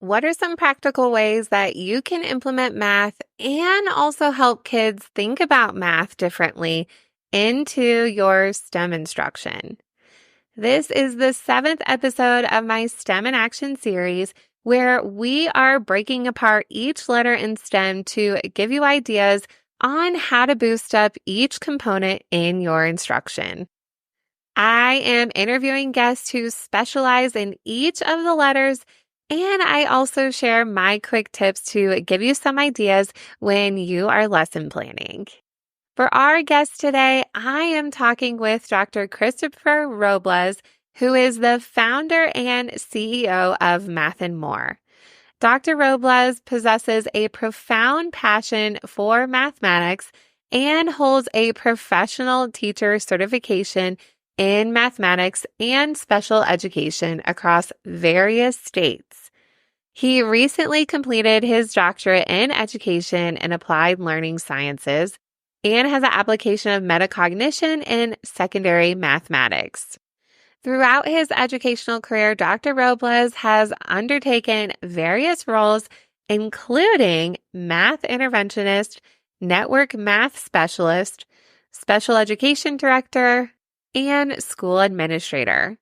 What are some practical ways that you can implement math and also help kids think about math differently into your STEM instruction? This is the 7th episode of my STEM in Action series, where we are breaking apart each letter in STEM to give you ideas on how to boost up each component in your instruction. I am interviewing guests who specialize in each of the letters, and I also share my quick tips to give you some ideas when you are lesson planning. For our guest today, I am talking with Dr. Christopher Roblész, who is the founder and CEO of Math and More. Dr. Roblész possesses a profound passion for mathematics and holds a professional teacher certification in mathematics and special education across various states. He recently completed his doctorate in education and applied learning sciences and has an application of metacognition in secondary mathematics. Throughout his educational career, Dr. Roblész has undertaken various roles, including math interventionist, network math specialist, special education director, and school administrator.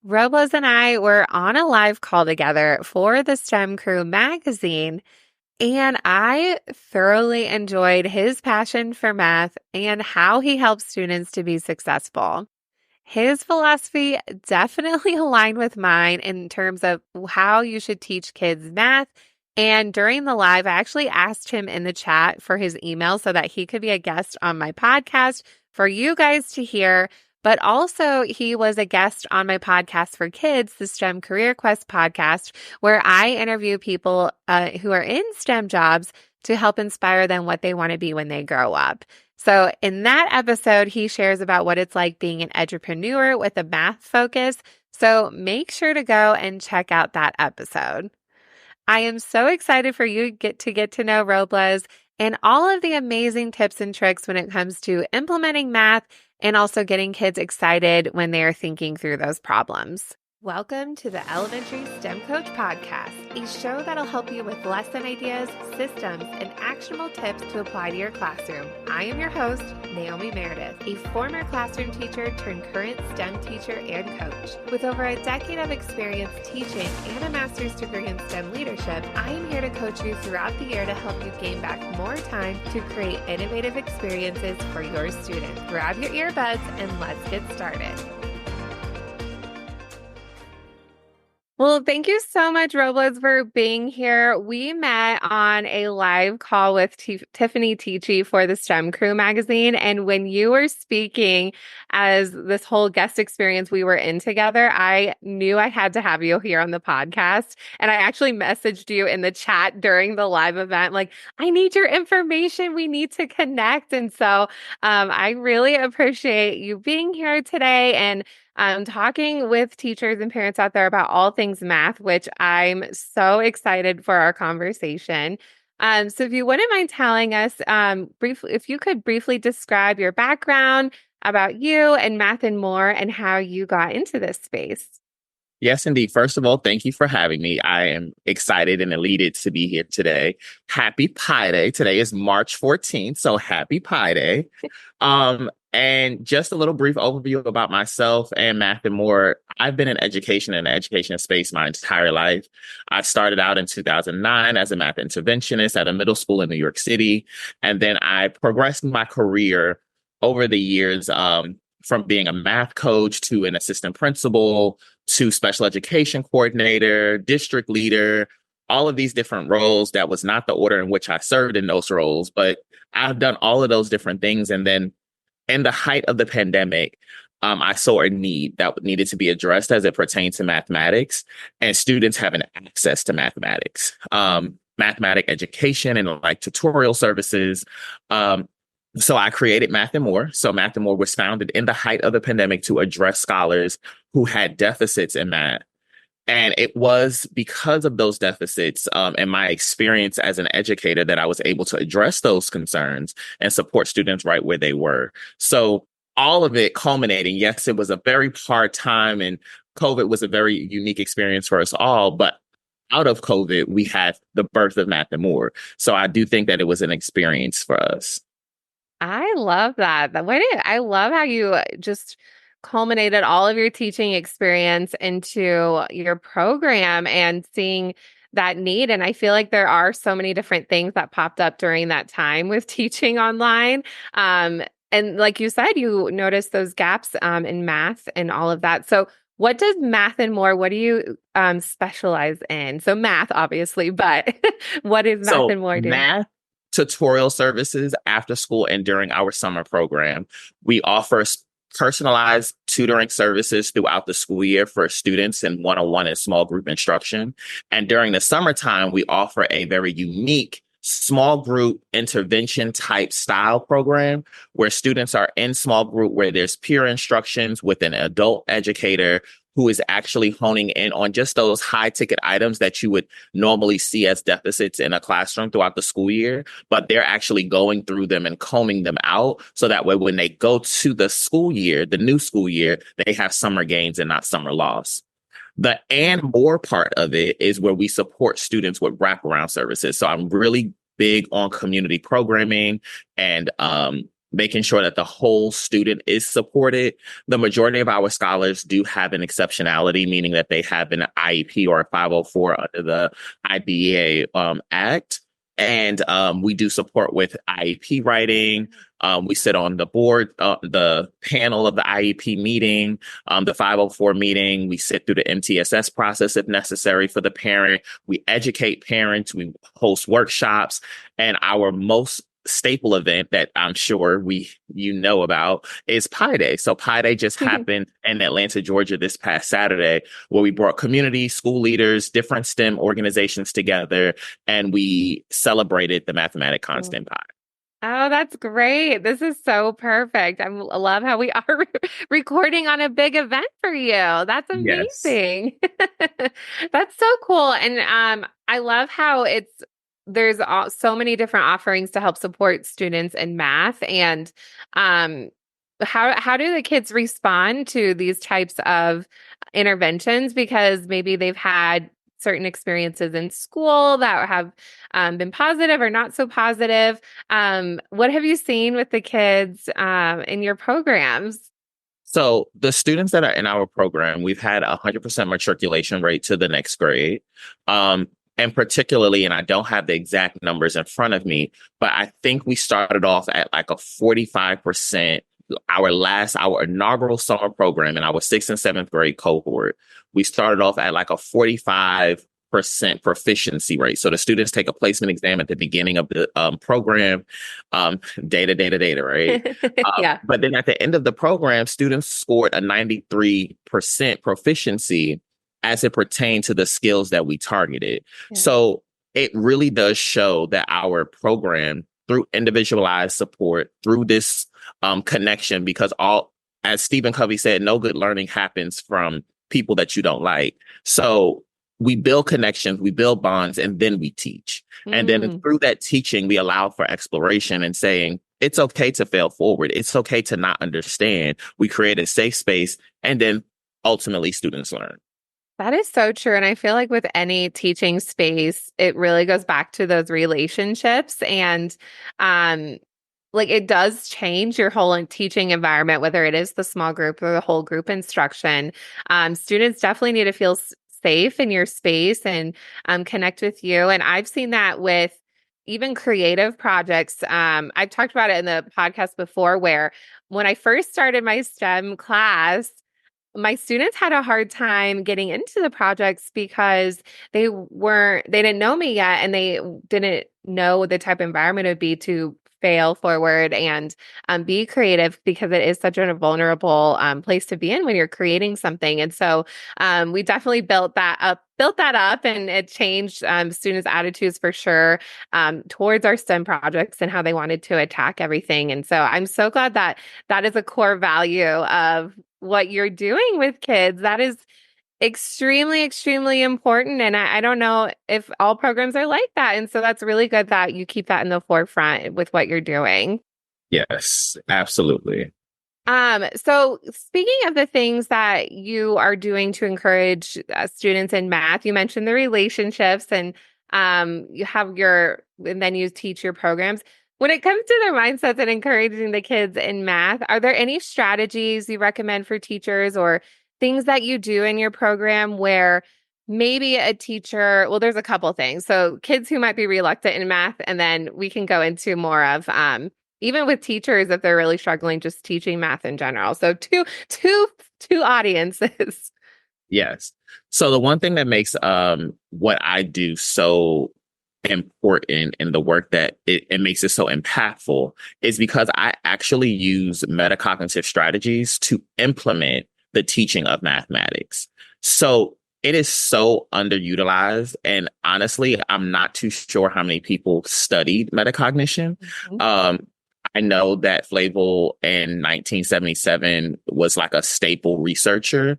Roblész and I were on a live call together for the STEM Crew magazine, and I thoroughly enjoyed his passion for math and how he helps students to be successful. His philosophy definitely aligned with mine in terms of how you should teach kids math. And during the live, I actually asked him in the chat for his email so that he could be a guest on my podcast for you guys to hear. But also, he was a guest on my podcast for kids, the STEM Career Quest podcast, where I interview people who are in STEM jobs to help inspire them what they want to be when they grow up. So in that episode, he shares about what it's like being an entrepreneur with a math focus. So make sure to go and check out that episode. I am so excited for you to get to know Roblész and all of the amazing tips and tricks when it comes to implementing math and also getting kids excited when they are thinking through those problems. Welcome to the Elementary STEM Coach Podcast, a show that'll help you with lesson ideas, systems, and actionable tips to apply to your classroom. I am your host, Naomi Meredith, a former classroom teacher turned current STEM teacher and coach. With over a decade of experience teaching and a master's degree in STEM leadership, I am here to coach you throughout the year to help you gain back more time to create innovative experiences for your students. Grab your earbuds and let's get started. Well, thank you so much, Roblész, for being here. We met on a live call with Tiffany Teachy for the STEM Crew magazine. And when you were speaking as this whole guest experience we were in together, I knew I had to have you here on the podcast. And I actually messaged you in the chat during the live event, like, I need your information. We need to connect. And so I really appreciate you being here today and talking with teachers and parents out there about all things math, which I'm so excited for our conversation. So if you wouldn't mind telling us briefly, if you could briefly describe your background about you and Math and More and how you got into this space. Yes, indeed. First of all, thank you for having me. I am excited and elated to be here today. Happy Pi Day. Today is March 14th, so happy Pi Day. And just a little brief overview about myself and Math and More. I've been in education and the education space my entire life. I started out in 2009 as a math interventionist at a middle school in New York City. And then I progressed my career over the years from being a math coach to an assistant principal to special education coordinator, district leader, all of these different roles. That was not the order in which I served in those roles, but I've done all of those different things. And then in the height of the pandemic, I saw a need that needed to be addressed as it pertains to mathematics and students having access to mathematics, mathematic education and like tutorial services. So I created Math and More. So Math and More was founded in the height of the pandemic to address scholars who had deficits in math. And it was because of those deficits and my experience as an educator that I was able to address those concerns and support students right where they were. So all of it culminating, yes, it was a very hard time and COVID was a very unique experience for us all, but out of COVID, we had the birth of Math and More. So I do think that it was an experience for us. I love that. I love how you just culminated all of your teaching experience into your program and seeing that need. And I feel like there are so many different things that popped up during that time with teaching online. And like you said, you noticed those gaps in math and all of that. So what does Math and More, what do you specialize in? So math, obviously, but what does Math So and More do? math tutorial services after school and during our summer program. We offer personalized tutoring services throughout the school year for students in one-on-one and small group instruction. And during the summertime, we offer a very unique small group intervention type style program where students are in small group where there's peer instructions with an adult educator who is actually honing in on just those high ticket items that you would normally see as deficits in a classroom throughout the school year, but they're actually going through them and combing them out. So that way, when they go to the school year, the new school year, they have summer gains and not summer loss. The and more part of it is where we support students with wraparound services. So I'm really big on community programming and making sure that the whole student is supported. The majority of our scholars do have an exceptionality, meaning that they have an IEP or a 504 under the IDEA Act. And we do support with IEP writing. We sit on the board, the panel of the IEP meeting, the 504 meeting. We sit through the MTSS process if necessary for the parent. We educate parents. We host workshops. And our most staple event that I'm sure you know about is Pi Day. So Pi Day just happened in Atlanta, Georgia this past Saturday, where we brought community, school leaders, different STEM organizations together, and we celebrated the mathematic constant pi. Oh, that's great. This is so perfect. I love how we are recording on a big event for you. That's Yes. amazing. That's so cool. And I love how so many different offerings to help support students in math. And um how do the kids respond to these types of interventions? Because maybe they've had certain experiences in school that have been positive or not so positive. What have you seen with the kids in your programs? So the students that are in our program, we've had 100% matriculation rate to the next grade. And particularly, and I don't have the exact numbers in front of me, but I think we started off at like a 45%. Our inaugural summer program in our sixth and seventh grade cohort, we started off at like a 45% proficiency rate. So the students take a placement exam at the beginning of the program, data, right? Yeah. But then at the end of the program, students scored a 93% proficiency as it pertained to the skills that we targeted. Yeah. So it really does show that our program, through individualized support, through this connection, because as Stephen Covey said, no good learning happens from people that you don't like. So we build connections, we build bonds, and then we teach. And then Mm. through that teaching, we allow for exploration and saying, it's okay to fail forward. It's okay to not understand. We create a safe space, and then ultimately students learn. That is so true. And I feel like with any teaching space, it really goes back to those relationships and um like it does change your whole teaching environment, whether it is the small group or the whole group instruction. Students definitely need to feel safe in your space and connect with you. And I've seen that with even creative projects. I've talked about it in the podcast before, where when I first started my STEM class, my students had a hard time getting into the projects because they didn't know me yet and they didn't know the type of environment it would be to fail forward and be creative because it is such a vulnerable place to be in when you're creating something. And so we definitely built that up and it changed students' attitudes for sure towards our STEM projects and how they wanted to attack everything. And so I'm so glad that that is a core value of what you're doing with kids. That is extremely, extremely important. And I don't know if all programs are like that. And so that's really good that you keep that in the forefront with what you're doing. Yes, absolutely. So speaking of the things that you are doing to encourage students in math, you mentioned the relationships and you have and then you teach your programs. When it comes to their mindsets and encouraging the kids in math, are there any strategies you recommend for teachers or things that you do in your program where maybe a teacher, well, there's a couple things. So kids who might be reluctant in math, and then we can go into more of even with teachers if they're really struggling just teaching math in general. So two audiences. Yes. So the one thing that makes what I do so important in the work that it makes it so impactful is because I actually use metacognitive strategies to implement the teaching of mathematics. So it is so underutilized. And honestly, I'm not too sure how many people studied metacognition. Mhm. I know that Flavel in 1977 was like a staple researcher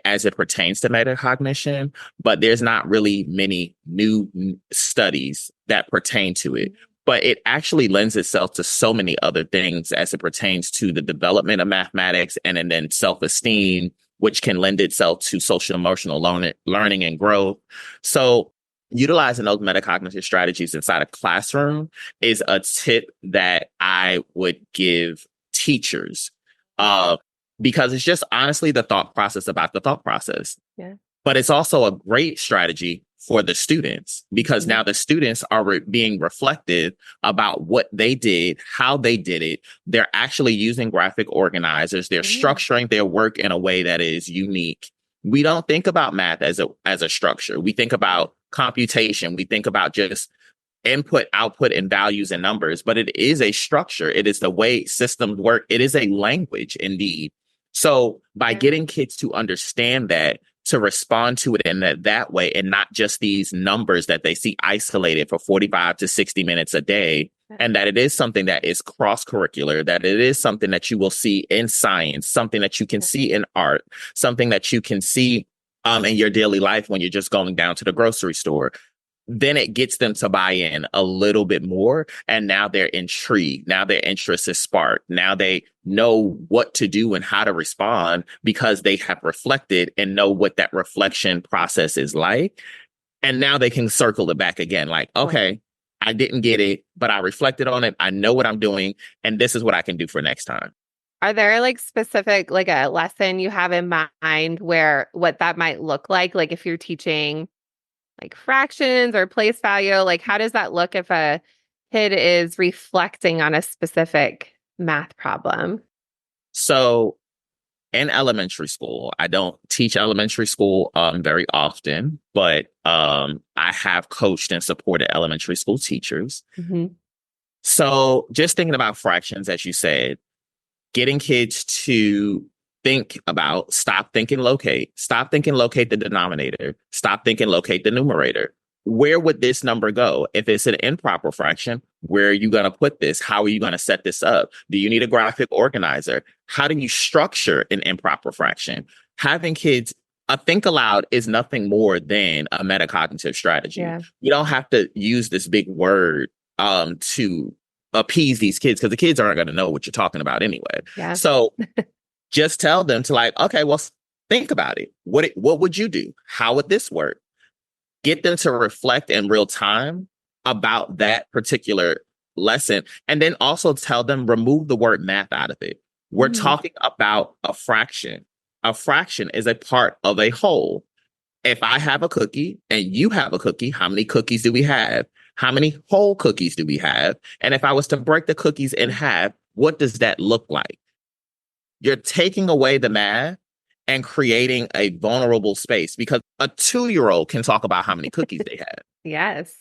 as it pertains to metacognition, but there's not really many new studies that pertain to it. But it actually lends itself to so many other things as it pertains to the development of mathematics and then self-esteem, which can lend itself to social emotional learning and growth. So utilizing those metacognitive strategies inside a classroom is a tip that I would give teachers. Because it's just honestly the thought process about the thought process. Yeah. But it's also a great strategy for the students because now the students are being reflective about what they did, how they did it. They're actually using graphic organizers. They're structuring their work in a way that is unique. We don't think about math as a structure. We think about computation. We think about just input, output, and values and numbers, but it is a structure. It is the way systems work. It is a language indeed. So by getting kids to understand that, to respond to it in that way, and not just these numbers that they see isolated for 45 to 60 minutes a day, and that it is something that is cross-curricular, that it is something that you will see in science, something that you can see in art, something that you can see in your daily life when you're just going down to the grocery store. Then it gets them to buy in a little bit more. And now they're intrigued. Now their interest is sparked. Now they know what to do and how to respond because they have reflected and know what that reflection process is like. And now they can circle it back again. Like, okay, I didn't get it, but I reflected on it. I know what I'm doing. And this is what I can do for next time. Are there like specific, like a lesson you have in mind where what that might look like? Like if you're teaching like fractions or place value, like how does that look if a kid is reflecting on a specific math problem? So in elementary school, I don't teach elementary school very often, but I have coached and supported elementary school teachers. Mm-hmm. So just thinking about fractions, as you said, getting kids to stop thinking locate the denominator, stop thinking locate the numerator. Where would this number go? If it's an improper fraction, where are you going to put this? How are you going to set this up? Do you need a graphic organizer? How do you structure an improper fraction? Having kids think aloud is nothing more than a metacognitive strategy. Yeah. You don't have to use this big word to appease these kids because the kids aren't going to know what you're talking about anyway. Yeah. So just tell them to like, okay, well, think about it. What would you do? How would this work? Get them to reflect in real time about that particular lesson. And then also tell them, remove the word math out of it. We're talking about a fraction. A fraction is a part of a whole. If I have a cookie and you have a cookie, how many cookies do we have? How many whole cookies do we have? And if I was to break the cookies in half, what does that look like? You're taking away the math and creating a vulnerable space because a 2-year-old can talk about how many cookies they have. Yes.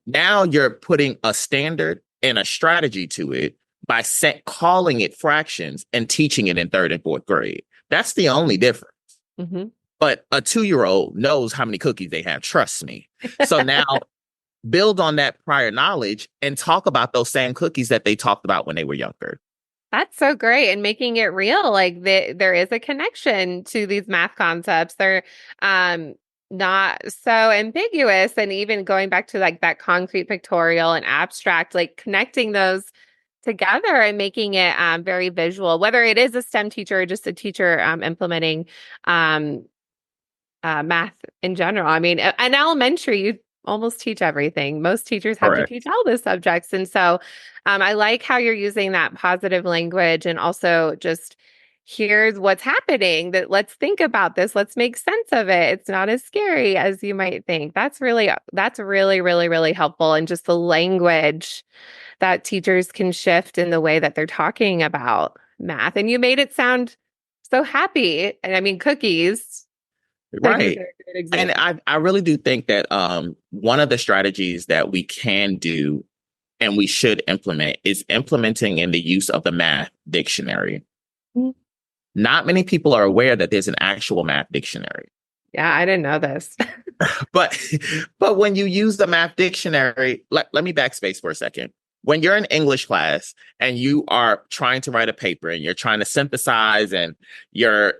Now you're putting a standard and a strategy to it by calling it fractions and teaching it in 3rd and 4th grade. That's the only difference. Mm-hmm. But a 2-year-old knows how many cookies they have. Trust me. So now build on that prior knowledge and talk about those same cookies that they talked about when they were younger. That's so great. And making it real, like there is a connection to these math concepts. They're not so ambiguous. And even going back to like that concrete pictorial and abstract, like connecting those together and making it very visual, whether it is a STEM teacher or just a teacher implementing um, math in general. I mean, in elementary, you almost teach everything. Most teachers have to Correct. teach all the subjects. And so I like how you're using that positive language and also just here's what's happening, that let's think about this. Let's make sense of it. It's not as scary as you might think. That's really, really, really helpful. And just the language that teachers can shift in the way that they're talking about math. And you made it sound so happy. And I mean, cookies Right. are a good And example. I really do think that one of the strategies that we can do and we should implement is implementing in the use of the math dictionary. Mm. Not many people are aware that there's an actual math dictionary. Yeah, I didn't know this. But but when you use the math dictionary, let me backspace for a second. When you're in English class and you are trying to write a paper and you're trying to synthesize and you're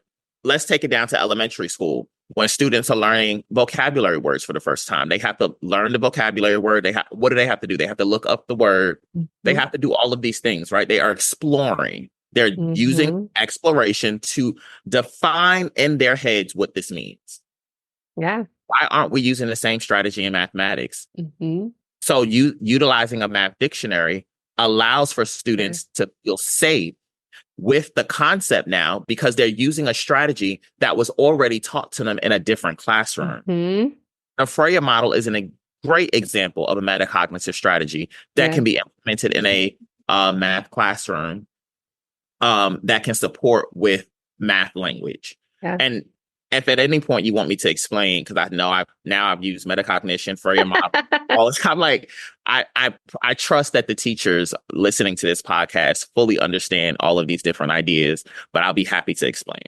let's take it down to elementary school. When students are learning vocabulary words for the first time, they have to learn the vocabulary word. What do they have to do? They have to look up the word. They Mhm. have to do all of these things, right? They are exploring. They're using Mhm. exploration to define in their heads what this means. Yeah. Why aren't we using the same strategy in mathematics? Mhm. So you utilizing a math dictionary allows for Sure. students to feel safe with the concept now because they're using a strategy that was already taught to them in a different classroom. Mhm. The Freya model is a great example of a metacognitive strategy that Yeah. can be implemented in a math classroom that can support with math language. Yeah. And if at any point you want me to explain, because I know I've used metacognition for your model all the time, like I trust that the teachers listening to this podcast fully understand all of these different ideas, but I'll be happy to explain.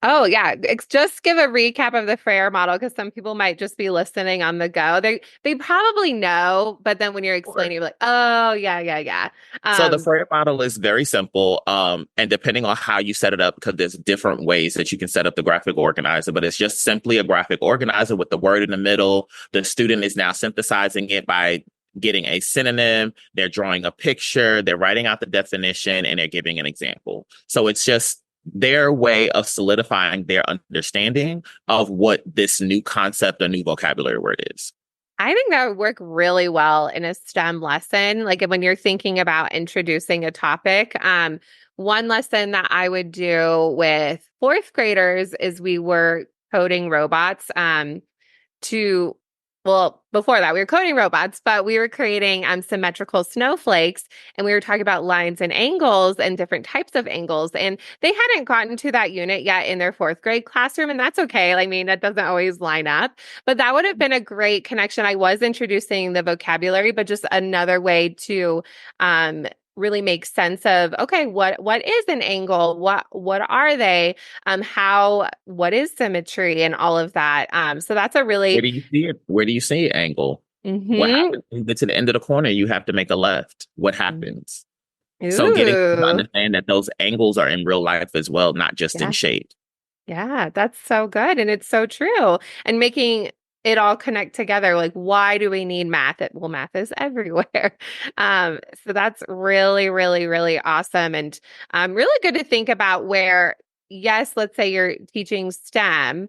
Oh, yeah. Just give a recap of the Frere model because some people might just be listening on the go. They probably know, but then when you're Sure. explaining, you're like, oh, yeah, yeah, yeah. So the Um, Freya model is very simple, and depending on how you set it up, because there's different ways that you can set up the graphic organizer, but it's just simply a graphic organizer with the word in the middle. The student is now synthesizing it by getting a synonym, they're drawing a picture, they're writing out the definition, and they're giving an example. So it's just their way of solidifying their understanding of what this new concept or new vocabulary word is. I think that would work really well in a STEM lesson. Like when you're thinking about introducing a topic, one lesson that I would do with fourth graders is we were coding robots. To well, before that, we were coding robots, but we were creating symmetrical snowflakes and we were talking about lines and angles and different types of angles. And they hadn't gotten to that unit yet in their fourth grade classroom. And that's okay. I mean, that doesn't always line up, but that would have been a great connection. I was introducing the vocabulary, but just another way to um really make sense of okay, what is an angle? What are they? How what is symmetry and all of that. So that's a Where really do you see it? Where do you see it angle? What mm-hmm. happens when you get to the end of the corner? You have to make a left. What happens? So getting them to Ooh, understand that those angles are in real life as well, not just in yeah, shape. yeah, that's so good. And it's so true. And making it all connect together. Like, why do we need math? Well, math is everywhere. So that's really, really, really awesome. And really good to think about where, yes, let's say you're teaching STEM,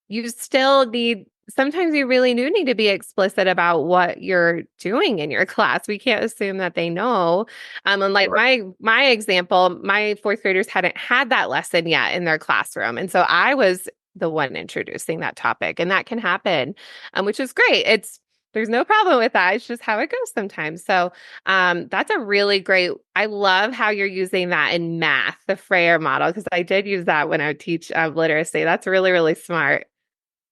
you still need sometimes you really do need to be explicit about what you're doing in your class. We can't assume that they know. And like Correct. my example, my fourth graders hadn't had that lesson yet in their classroom. And so I was the one introducing that topic. And that can happen, which is great. There's no problem with that. It's just how it goes sometimes. So that's a really great. I love how you're using that in math, the Freyer model, because I did use that when I would teach literacy. That's really, really smart.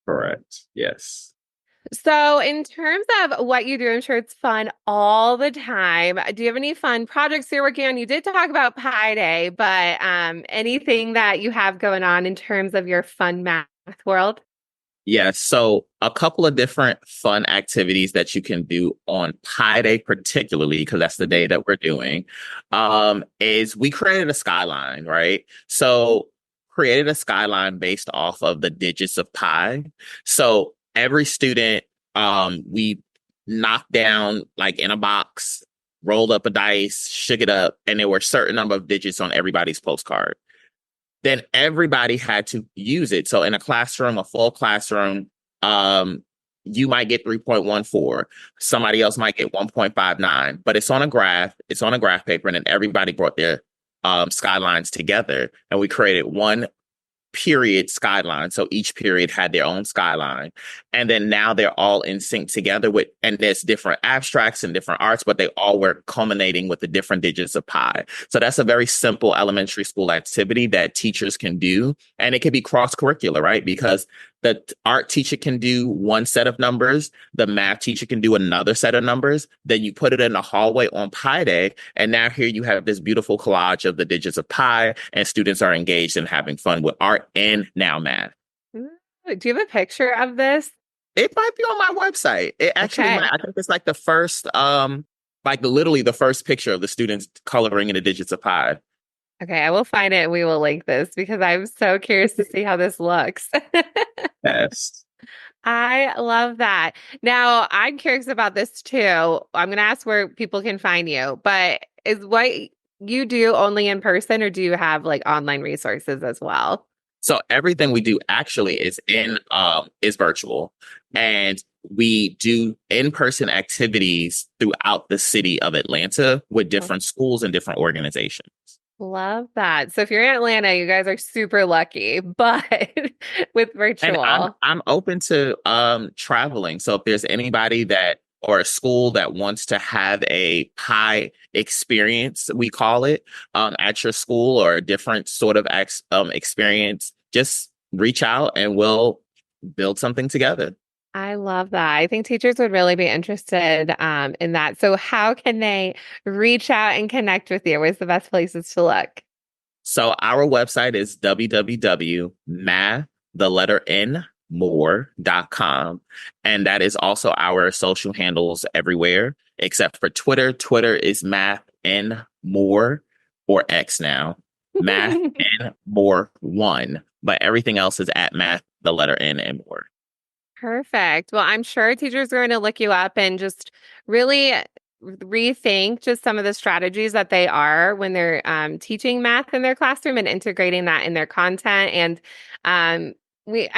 Correct. Yes. So, in terms of what you do, I'm sure it's fun all the time. Do you have any fun projects you're working on? You did talk about Pi Day, but anything that you have going on in terms of your fun math world? Yes. So a couple of different fun activities that you can do on Pi Day, particularly because that's the day that we're doing, is we created a skyline, right? So created a skyline based off of the digits of pi. So every student, we knock down like in a box rolled up a dice, shook it up, and there were a certain number of digits on everybody's postcard. Then everybody had to use it. So in a classroom, a full classroom, you might get 3.14. Somebody else might get 1.59, but it's on a graph. It's on a graph paper, and then everybody brought their skylines together, and we created one period skyline. So each period had their own skyline. And then now they're all in sync together with, and there's different abstracts and different arts, but they all were culminating with the different digits of pi. So that's a very simple elementary school activity that teachers can do. And it can be cross-curricular, right? Because the art teacher can do one set of numbers, the math teacher can do another set of numbers, then you put it in the hallway on Pi Day, and now here you have this beautiful collage of the digits of pi, and students are engaged in having fun with art and now math. Ooh, do you have a picture of this? It might be on my website. It actually Okay. might, I think it's like the first, literally the first picture of the students coloring in the digits of pi. Okay, I will find it and we will link this because I'm so curious to see how this looks. Yes. I love that. Now, I'm curious about this too. I'm going to ask where people can find you, but is what you do only in person or do you have like online resources as well? So everything we do actually is virtual, and we do in-person activities throughout the city of Atlanta with different schools and different organizations. Love that. So if you're in Atlanta, you guys are super lucky, but with And virtual. I'm open to traveling. So if there's anybody that or a school that wants to have a pie experience, we call it, at your school or a different sort of experience, just reach out and we'll build something together. I love that. I think teachers would really be interested in that. So how can they reach out and connect with you? Where's the best places to look? So our website is www.math.more.com. And that is also our social handles everywhere, except for Twitter. Twitter is Math and More, or X now. Math and More 1. But everything else is at Math, the letter N, and More. Perfect. Well, I'm sure teachers are going to look you up and just really rethink just some of the strategies that they are when they're teaching math in their classroom and integrating that in their content. And I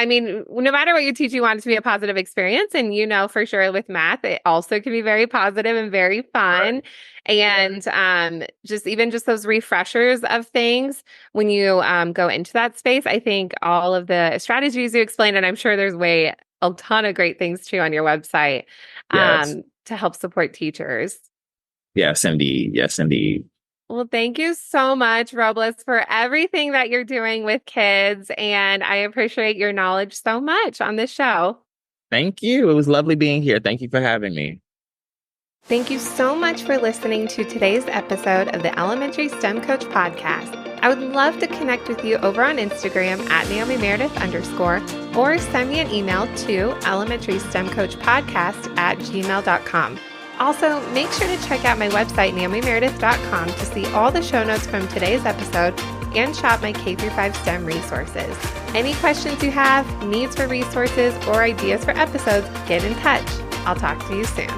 mean, no matter what you teach, you want it to be a positive experience. And you know, for sure with math, it also can be very positive and very fun. Right. And just those refreshers of things when you go into that space, I think all of the strategies you explained, and I'm sure there's a ton of great things too on your website Yes. To help support teachers. Yes, indeed. Yes, indeed. Well, thank you so much, Roblész, for everything that you're doing with kids. And I appreciate your knowledge so much on this show. Thank you. It was lovely being here. Thank you for having me. Thank you so much for listening to today's episode of the Elementary STEM Coach Podcast. I would love to connect with you over on Instagram at NaomiMeredith_ or send me an email to elementarystemcoachpodcast@gmail.com. Also, make sure to check out my website, NaomiMeredith.com, to see all the show notes from today's episode and shop my K-5 STEM resources. Any questions you have, needs for resources, or ideas for episodes, get in touch. I'll talk to you soon.